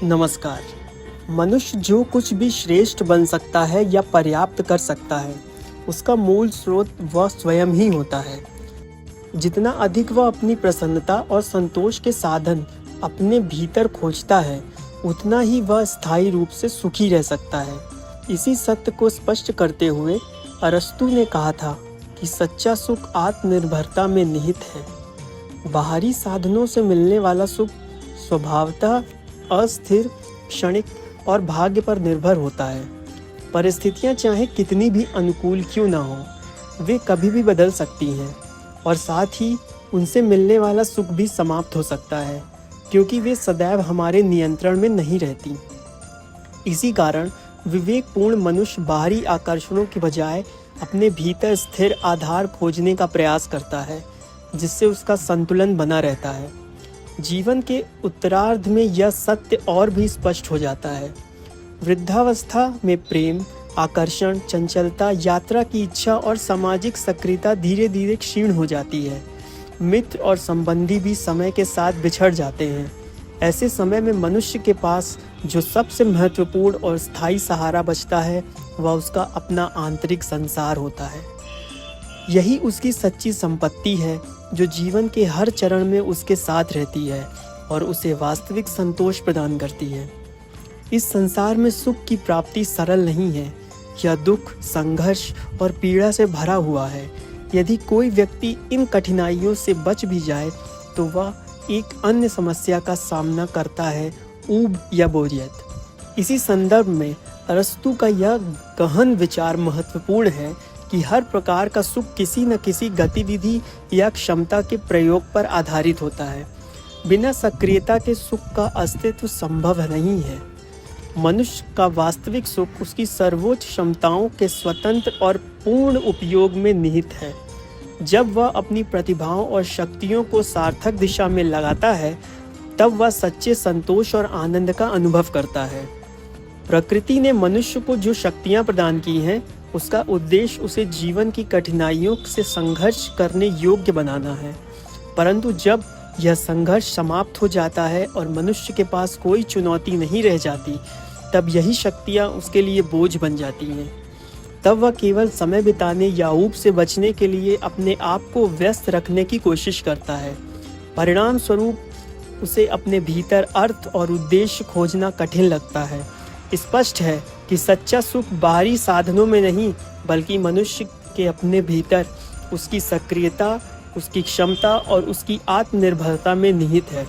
नमस्कार। मनुष्य जो कुछ भी श्रेष्ठ बन सकता है या पर्याप्त कर सकता है, उसका मूल स्रोत वह स्वयं ही होता है। जितना अधिक वह अपनी प्रसन्नता और संतोष के साधन अपने भीतर खोजता है, उतना ही वह स्थायी रूप से सुखी रह सकता है। इसी सत्य को स्पष्ट करते हुए अरस्तु ने कहा था कि सच्चा सुख आत्मनिर्भरता में निहित है। बाहरी साधनों से मिलने वाला सुख स्वभावतः अस्थिर, क्षणिक और भाग्य पर निर्भर होता है। परिस्थितियां चाहे कितनी भी अनुकूल क्यों ना हो, वे कभी भी बदल सकती हैं और साथ ही उनसे मिलने वाला सुख भी समाप्त हो सकता है, क्योंकि वे सदैव हमारे नियंत्रण में नहीं रहती। इसी कारण विवेकपूर्ण मनुष्य बाहरी आकर्षणों के बजाय अपने भीतर स्थिर आधार खोजने का प्रयास करता है, जिससे उसका संतुलन बना रहता है। जीवन के उत्तरार्ध में यह सत्य और भी स्पष्ट हो जाता है। वृद्धावस्था में प्रेम, आकर्षण, चंचलता, यात्रा की इच्छा और सामाजिक सक्रियता धीरे धीरे क्षीण हो जाती है। मित्र और संबंधी भी समय के साथ बिछड़ जाते हैं। ऐसे समय में मनुष्य के पास जो सबसे महत्वपूर्ण और स्थायी सहारा बचता है, वह उसका अपना आंतरिक संसार होता है। यही उसकी सच्ची संपत्ति है, जो जीवन के हर चरण में उसके साथ रहती है और उसे वास्तविक संतोष प्रदान करती है। इस संसार में सुख की प्राप्ति सरल नहीं है। यह दुख, संघर्ष और पीड़ा से भरा हुआ है। यदि कोई व्यक्ति इन कठिनाइयों से बच भी जाए, तो वह एक अन्य समस्या का सामना करता है, ऊब या बोरियत। इसी संदर्भ में अरस्तु का यह गहन विचार महत्वपूर्ण है कि हर प्रकार का सुख किसी न किसी गतिविधि या क्षमता के प्रयोग पर आधारित होता है। बिना सक्रियता के सुख का अस्तित्व संभव नहीं है। मनुष्य का वास्तविक सुख उसकी सर्वोच्च क्षमताओं के स्वतंत्र और पूर्ण उपयोग में निहित है। जब वह अपनी प्रतिभाओं और शक्तियों को सार्थक दिशा में लगाता है, तब वह सच्चे संतोष और आनंद का अनुभव करता है। प्रकृति ने मनुष्य को जो शक्तियां प्रदान की हैं, उसका उद्देश्य उसे जीवन की कठिनाइयों से संघर्ष करने योग्य बनाना है। परंतु जब यह संघर्ष समाप्त हो जाता है और मनुष्य के पास कोई चुनौती नहीं रह जाती, तब यही शक्तियाँ उसके लिए बोझ बन जाती हैं। तब वह केवल समय बिताने या ऊब से बचने के लिए अपने आप को व्यस्त रखने की कोशिश करता है। परिणाम स्वरूप उसे अपने भीतर अर्थ और उद्देश्य खोजना कठिन लगता है। स्पष्ट है कि सच्चा सुख बाहरी साधनों में नहीं, बल्कि मनुष्य के अपने भीतर उसकी सक्रियता, उसकी क्षमता और उसकी आत्मनिर्भरता में निहित है।